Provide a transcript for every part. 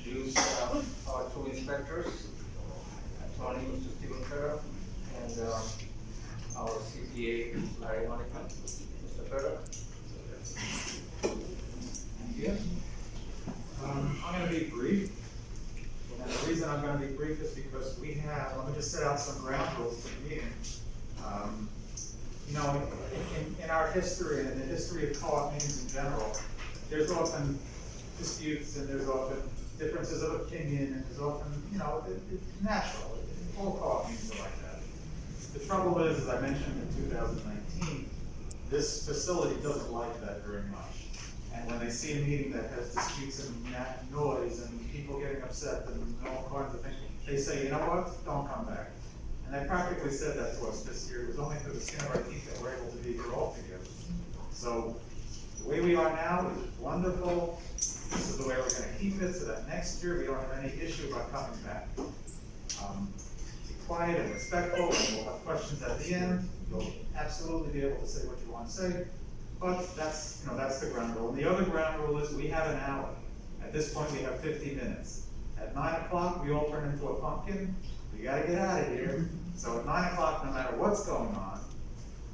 introduce our two inspectors, Tony, Mr. Stephen Ferrer, and our CPA, Larry Monica. Mr. Ferrer. Thank you. I'm going to be brief. And the reason I'm going to be brief is because let me just set out some ground rules for the meeting. In our history and in the history of co-op meetings in general, there's often disputes and there's often differences of opinion and there's often, it's natural. All co-op meetings are like that. The trouble is, as I mentioned in 2019, this facility doesn't like that very much. And when they see a meeting that has disputes and noise and people getting upset and all kinds of things, they say, you know what, don't come back. And they practically said that to us this year. It was only through the skin of our teeth that we're able to be here all together. So the way we are now is wonderful. This is the way we're going to keep it so that next year we don't have any issue about coming back. Be quiet and respectful, and we'll have questions at the end. You'll absolutely be able to say what you want to say. But that's the ground rule. And the other ground rule is we have an hour. At this point, we have 50 minutes. At 9 o'clock, we all turn into a pumpkin. We got to get out of here. So at 9 o'clock, no matter what's going on,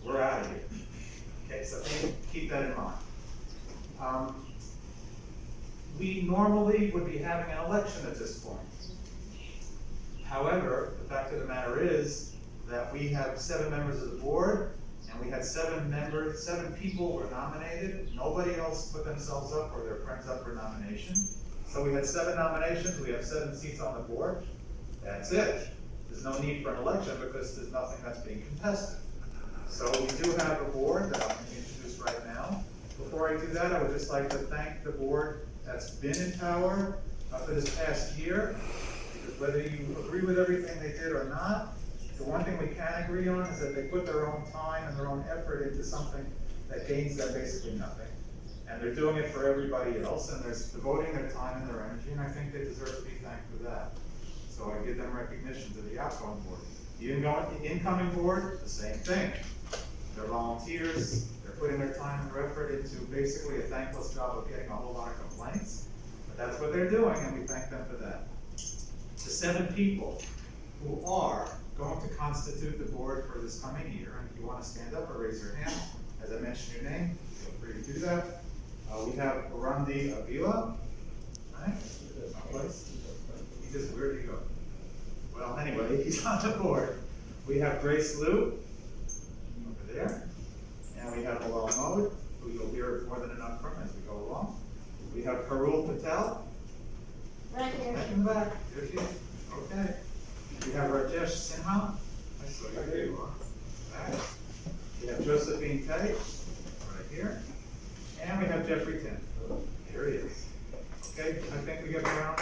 we're out of here. Okay, so keep that in mind. We normally would be having an election at this point. However, the fact of the matter is that we have 7 members of the board, and we had 7 people were nominated. Nobody else put themselves up or their friends up for nomination. So we had 7 nominations. We have 7 seats on the board. That's it. There's no need for an election because there's nothing that's being contested. So we do have a board that I'm going to introduce right now. Before I do that, I would just like to thank the board that's been in power for this past year. Because whether you agree with everything they did or not, the one thing we can agree on is that they put their own time and their own effort into something that gains them basically nothing. And they're doing it for everybody else, and they're devoting their time and their energy, and I think they deserve to be thanked for that. So I give them recognition to the outgoing board. The incoming board, the same thing. They're volunteers, they're putting their time and their effort into basically a thankless job of getting a whole lot of complaints, but that's what they're doing, and we thank them for that. The 7 people who are going to constitute the board for this coming year, and if you want to stand up or raise your hand, as I mentioned your name, feel free to do that. We have Randy Avila, right? Where'd he go? Well, anyway, he's on the board. We have Grace Liu, over there, and we have Bilal Mohd, who you'll hear more than enough from as we go along. We have Parul Patel. Right here. Back in the back. There she is. Okay. We have Rajesh Sinha. I saw you. There you are. Back. We have Josephine Tay, right here. And we have Jeffrey Tin. Here he is. Okay, I think we get around.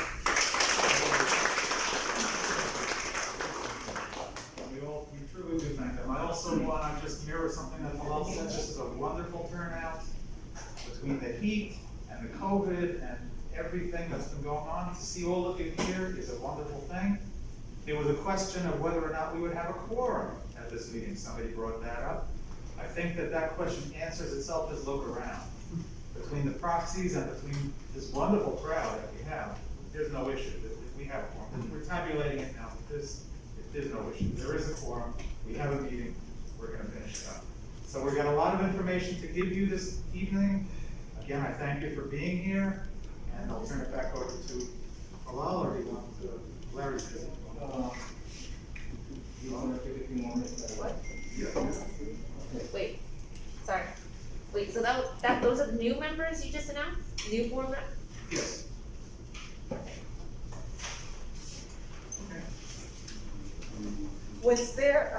We truly do thank them. I also want to just mirror something that Bilal said. This is a wonderful turnout between the heat and the COVID and everything that's been going on. To see all of you here is a wonderful thing. There was a question of whether or not we would have a quorum at this meeting. Somebody brought that up. I think that question answers itself as look around. Between the proxies and between this wonderful crowd that we have, there's no issue. We have a quorum. We're tabulating it now. There's no issue. There is a quorum. We have a meeting. We're going to finish it up. So we've got a lot of information to give you this evening. Again, I thank you for being here, and I'll turn it back over to Bilal, or do you want to Larry's busy? You want to take a few more minutes? What? Yeah. Wait, sorry. Wait, so those are the new members you just announced? New board members? Yes. Was there,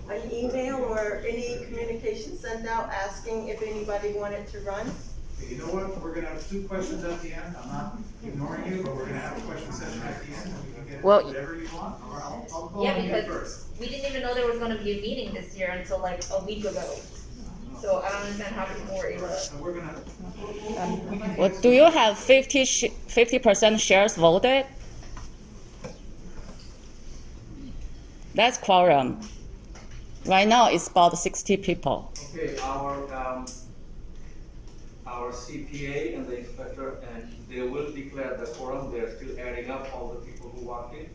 an email or any communication sent out asking if anybody wanted to run? Okay, you know what? We're gonna have 2 questions at the end. I'm not ignoring you, but we're gonna have a question session at the end, and we can get into whatever you want. Or I'll call Yeah, on you because first. we didn't even know there was gonna be a meeting this year until like a week ago. So I don't understand how people were able to. And we're gonna. Well, do you have 50% shares voted? That's quorum. Right now, it's about 60 people. Okay, our our CPA and the inspector, and they will declare the quorum. They're still adding up all the people who walked in.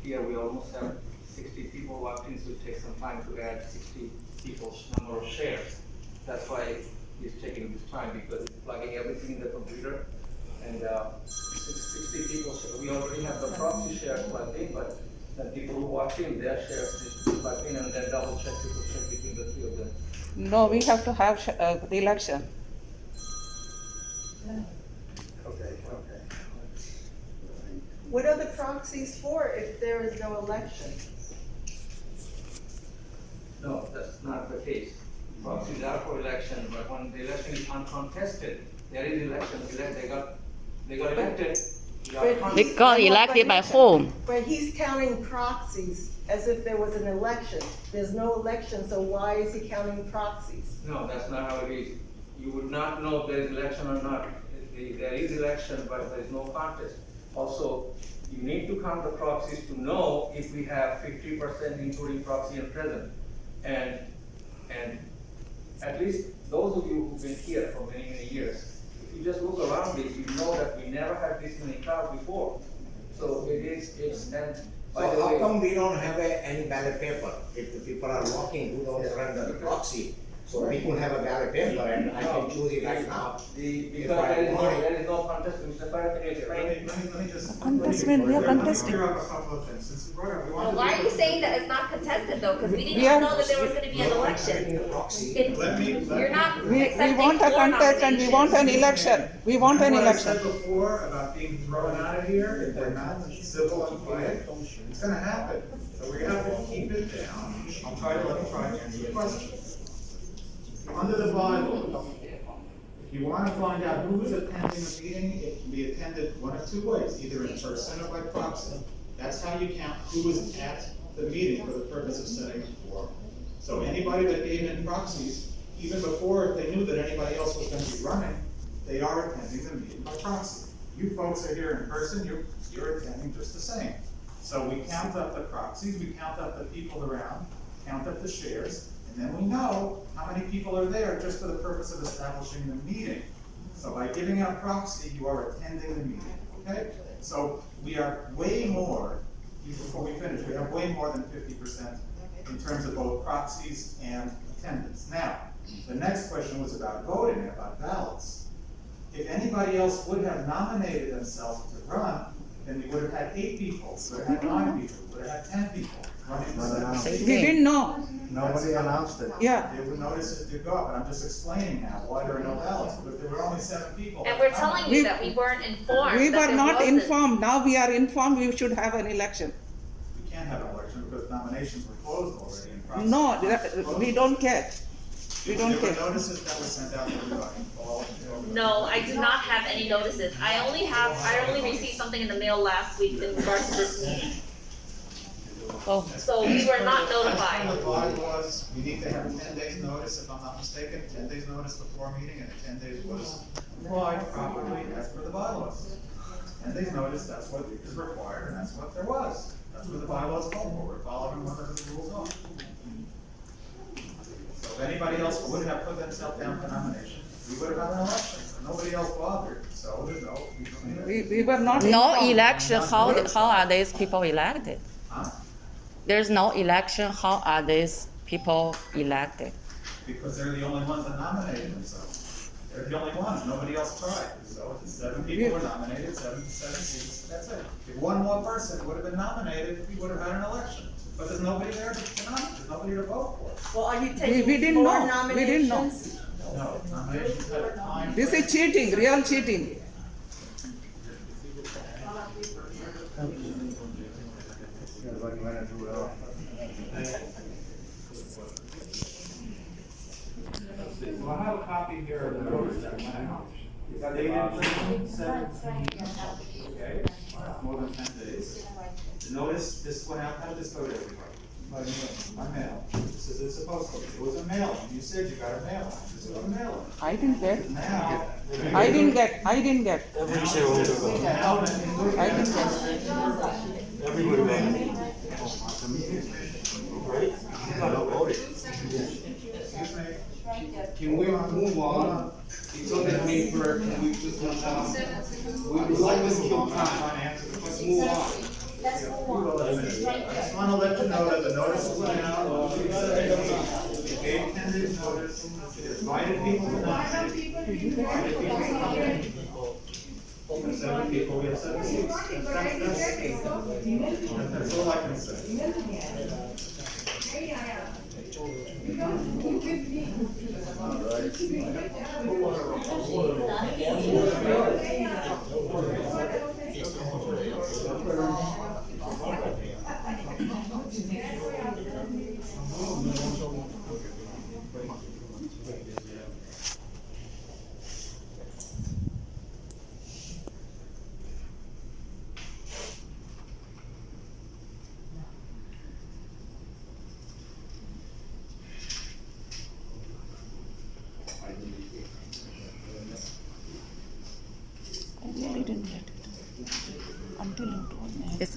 Here, we almost have 60 people walked in, so it takes some time to add 60 people's number of shares. That's why it's taking this time, because it's plugging everything in the computer. And 60 people, we already have the proxy shares plugged in, but the people who walked in, their shares need to be plugged in, and then double check, triple check between the three of them. No, we have to have the election. Okay. What are the proxies for if there is no election? No, that's not the case. Proxies are for election, but when the election is uncontested, there is election, they got elected. They got elected by whom? But he's counting proxies as if there was an election. There's no election, so why is he counting proxies? No, that's not how it is. You would not know if there is election or not. There is election, but there is no contest. Also, you need to count the proxies to know if we have 50% including proxy and present. And at least those of you who've been here for many, many years, if you just look around it, you know that we never had this many crowds before. So and by So the how way. come we don't have any ballot paper? If the people are walking, who don't run the proxy, so we could have a ballot paper and I can choose it right now. Because there is no contest, Mr. Farah, can you explain? Let me just. Contestment, we are contesting. Clear up a couple of things. Since we brought up, we want Well, to why do- are you saying that it's not contested though? Because we didn't We are- know that there was gonna be an election. Having a proxy. You're not We accepting want a four contest and we want an nominations. election. We want an What I election. said before about being thrown out of here, if we're not civil and quiet, it's gonna happen. So we have to keep it down. Let me try to answer the question. Under the Bible, if you wanna find out who's attending a meeting, it can be attended one of two ways, either in person or by proxy. That's how you count who is at the meeting for the purpose of setting a quorum. So anybody that gave in proxies, even before they knew that anybody else was gonna be running, they are attending the meeting by proxy. You folks are here in person, you're attending just the same. So we count up the proxies, we count up the people around, count up the shares, and then we know how many people are there just for the purpose of establishing the meeting. So by giving out proxy, you are attending the meeting, okay? So we are way more, before we finish, we have way more than 50% in terms of both proxies and attendance. Now, the next question was about voting, about ballots. If anybody else would have nominated themselves to run, then we would have had 8 people, we would have had 9 people, we would have had 10 people running the same. We didn't know. Nobody announced it. Yeah. They would notice it to go up, and I'm just explaining now why there are no ballots, but there were only 7 people. And we're telling you that we weren't informed. We that were there not wasn't. informed. Now we are informed. We should have an election. We can't have an election because nominations were closed already in process. No, we don't get. We don't There were get. notices that were sent out to everybody, all. No, I do not have any notices. I only received something in the mail last week in regards to this meeting. Oh, So we were not The notified. bylaws, you need to have 10 days notice, if I'm not mistaken, 10 days notice before a meeting, and 10 days was applied properly as per the bylaws. 10 days notice, that's what is required, and that's what there was. That's what the bylaws call for, we're following whatever the rules are. So if anybody else would have put themselves down for nomination, we would have had an election, but nobody else bothered, so there's no. we were not No informed. election, how are these people elected? Huh? There's no election, how are these people elected? Because they're the only ones that nominated themselves. They're the only ones, nobody else tried. So 7 people were nominated, 7 seats, that's it. If one more person would have been nominated, we would have had an election. But there's nobody there to nominate, there's nobody to vote for. Well, are you We taking didn't more know. We didn't know. nominations? No, nominations had a time. This is cheating, real cheating. Well, I have a copy here of the notice that went out. Dated 17, okay, more than 10 days. The notice, this went out, how did this go to everybody? By mail. This is, it's supposed to be, it was a mailing, you said you got a mailing, this was a mailing. I didn't get. Now. I didn't get. I didn't get. Every shareholder votes. Now, I didn't get. everybody voted. Right? No voting. Excuse me. Can we move on? It's on the paper, can we just move on? We will always kill time. Let's move on. Let's move on. I just wanna let you know that the notice went out, gave tentative notice, invited people to nominate, invited people to nominate. Open 7 people, we have 7 seats. That's all I can say. I really didn't get it until you told me. It's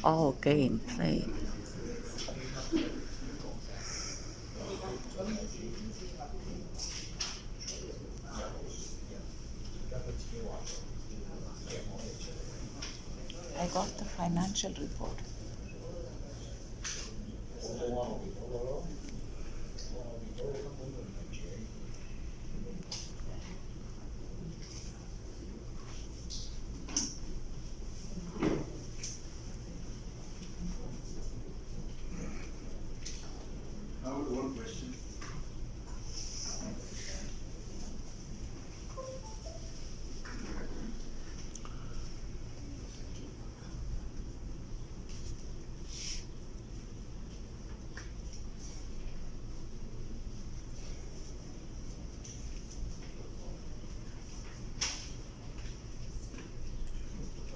all game play. I got the financial report. I have one question.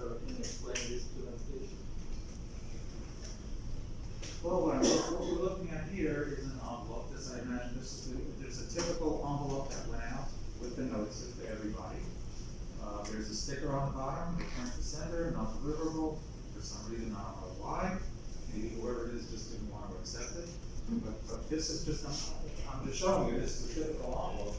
Can you explain this to them, please? Well, what we're looking at here is an envelope, as I mentioned, there's a typical envelope that went out with the notices to everybody. There's a sticker on the bottom, return to sender, not deliverable, for some reason, I don't know why, maybe whoever it is just didn't want to accept it. But this is just, I'm just showing you, this is the typical envelope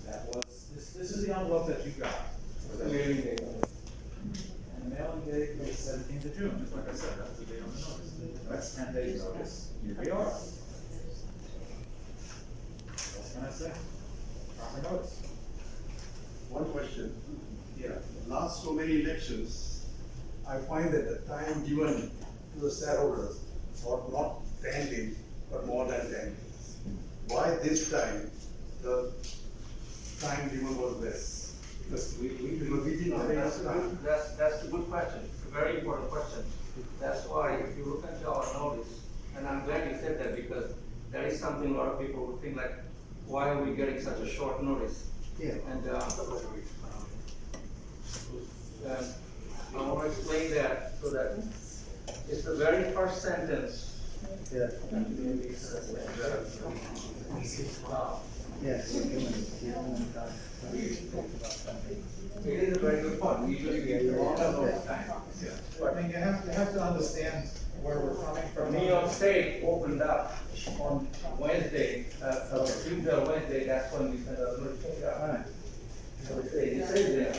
that was, this is the envelope that you got. For the mailing date. And the mailing date was 17th of June, just like I said, that's the date on the notice. That's 10 days notice, here we are. What can I say? Proper notice. One question. Yeah, last so many elections, I find that the time given to the shareholders was not 10 days, but more than 10 days. Why this time, the time given was less? Because we didn't have enough time. That's a good question, a very important question. That's why if you look at our notice, and I'm glad you said that because that is something a lot of people would think like, why are we getting such a short notice? Yeah. And I want to explain that so that it's the very first sentence. Yeah. Yes. It is a very good point. We usually get a lot of time. So I mean, you have to understand where we're coming from. New York State opened up on Wednesday, Tuesday or Wednesday, that's when we sent out the notification. So it says there.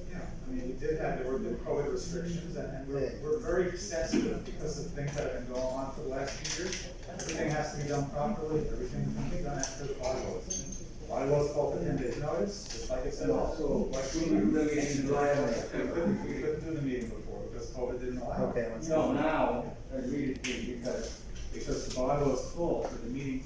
Yeah, I mean, there were the COVID restrictions, and we're very sensitive because of things that have been going on for the last few years. Everything has to be done properly, everything can be done after the bylaws. Bylaws call for 10 days notice, just like it said also. Why couldn't we do the meeting in July? We couldn't do the meeting before because COVID didn't allow it. No, now, immediately, Because the bylaw is full for the meetings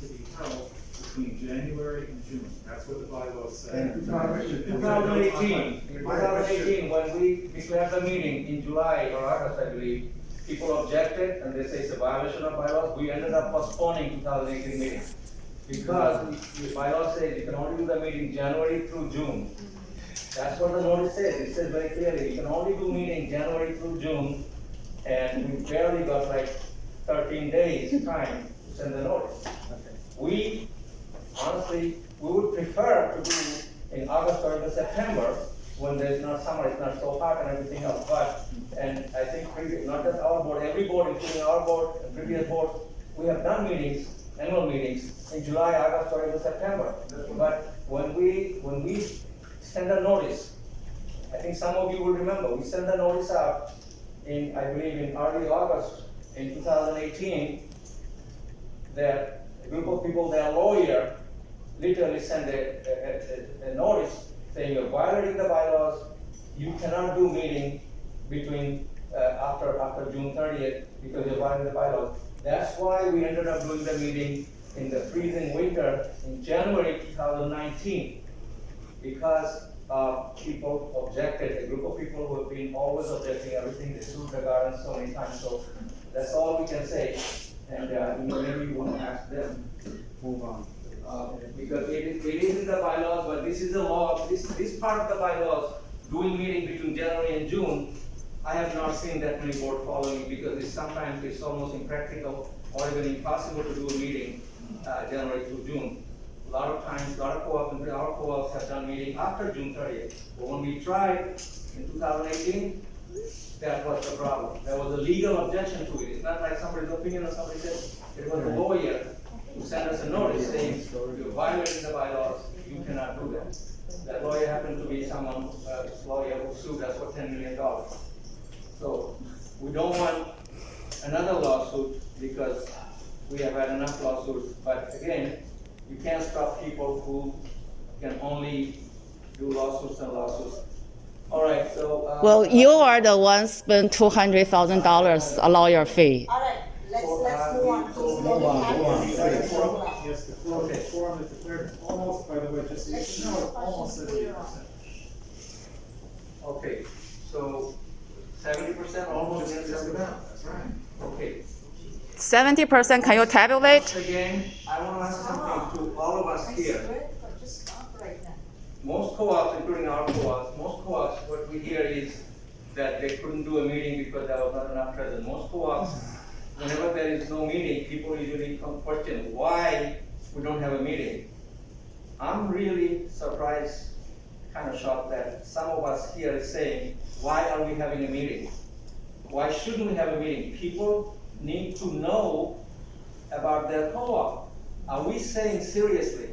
to be held between January and June. That's what the bylaw said. in 2018, when we declared the meeting in July or August, I believe, people objected and they say it's a violation of bylaws. We ended up postponing 2018 meeting. Because the bylaw says you can only do the meeting January through June. That's what the notice says. It says very clearly, you can only do meeting January through June. And we barely got like 13 days time to send the notice. We, honestly, we would prefer to do in August or in September when there's not summer, it's not so hot and everything else. But, and I think not just our board, every board, including our board and previous board, we have done meetings annual meetings in July, August, or even September. But when we send a notice, I think some of you will remember, we sent the notice out in, I believe, in early August in 2018, that a group of people, their lawyer, literally sent a notice saying you're violating the bylaws, you cannot do meeting between, after June 30th because you're violating the bylaws. That's why we ended up doing the meeting in the freezing winter in January 2019, because people objected, a group of people who have been always objecting everything, they sued the garden so many times, so that's all we can say. And maybe you want to ask them. Move on. Because it is in the bylaws, but this is the law, this part of the bylaws, doing meeting between January and June, I have not seen that many board following, because sometimes it's almost impractical or even impossible to do a meeting, January to June. A lot of times, a lot of co-ops, and our co-ops have done meeting after June 30th. But when we tried in 2018, that was the problem. There was a legal objection to it. It's not like somebody's opinion or somebody said, it was a lawyer who sent us a notice saying, you're violating the bylaws, you cannot do that. That lawyer happened to be someone, a lawyer who sued us for $10 million. So we don't want another lawsuit because we have had enough lawsuits. But again, you can't stop people who can only do lawsuits and lawsuits. All right, so. Well, you are the ones spend $200,000 a lawyer fee. All right, let's move on. Yes, the quorum is declared almost, by the way, just so you know, almost 70%. Okay, so 70% Almost almost. just about, that's right. Okay. 70%, can you tabulate? Once again, I want to ask something to all of us here. Just stop right now. Most co-ops, including our co-ops, most co-ops, what we hear is that they couldn't do a meeting because there was not enough present. Most co-ops, whenever there is no meeting, people usually come question why we don't have a meeting. I'm really surprised, kind of shocked that some of us here is saying, why are we having a meeting? Why shouldn't we have a meeting? People need to know about their co-op. Are we saying seriously?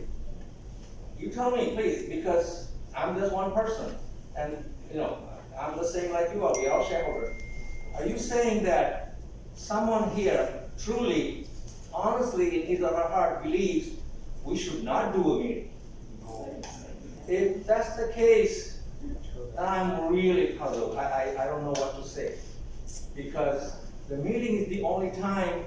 You tell me, please, because I'm just one person, and I'm the same like you are. We are shareholders. Are you saying that someone here truly, honestly, in his or her heart believes we should not do a meeting? If that's the case, I'm really puzzled. I don't know what to say, because the meeting is the only time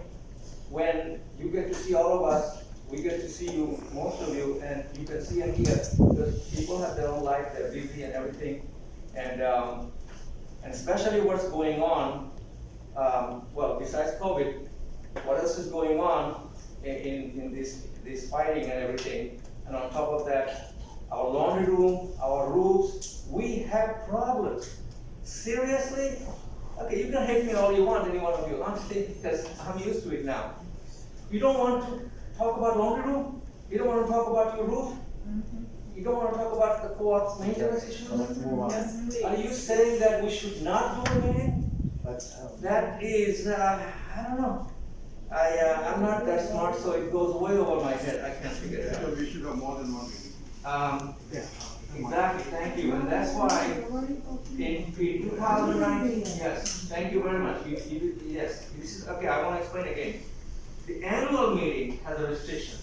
when you get to see all of us. We get to see you, most of you, and you can see and hear, because people have their own life, they're busy and everything, and especially what's going on, well, besides COVID, what else is going on in this fighting and everything, and on top of that, our laundry room, our roofs, we have problems. Seriously? Okay, you can hate me all you want, any one of you, honestly, because I'm used to it now. You don't want to talk about laundry room? You don't want to talk about your roof? You don't want to talk about the co-op's maintenance issues? Yes, Are you saying that we should not do a meeting? That is, I don't know. I'm not that smart, so it goes way over my head. I can't figure it out. Because we should have more than one meeting. Exactly, thank you, and that's why in 2019, yes, thank you very much. Yes, this is, okay, I want to explain again. The annual meeting has a restriction.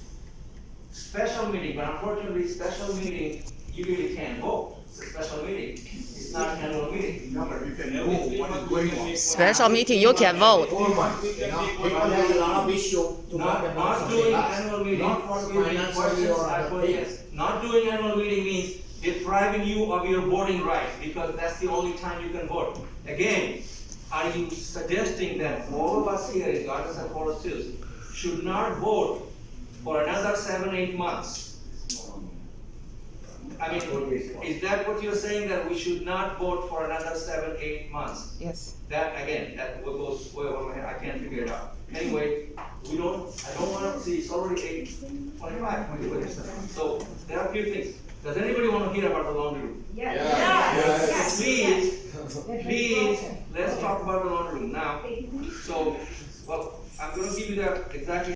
Special meeting, but unfortunately, special meeting, you really can't vote. It's a special meeting, it's not an annual meeting. No, but we can know what is going on. Special meeting, you can vote. Because there's a lot of issue to Not doing annual meeting, Not for excuse me, financial questions, or I put yes. Not doing annual meeting means depriving you of your voting rights, because that's the only time you can vote. Again, are you suggesting that all of us here in Gardens and Forest Hills should not vote for another 7-8 months? I mean, is that what you're saying, that we should not vote for another 7-8 months? Yes. That, again, that goes way over my head, I can't figure it out. Anyway, I don't wanna see, it's already 8:25. So, there are a few things. Does anybody wanna hear about the laundry room? yes. Please, let's talk about the laundry room now. So, well, I'm gonna give you the exactly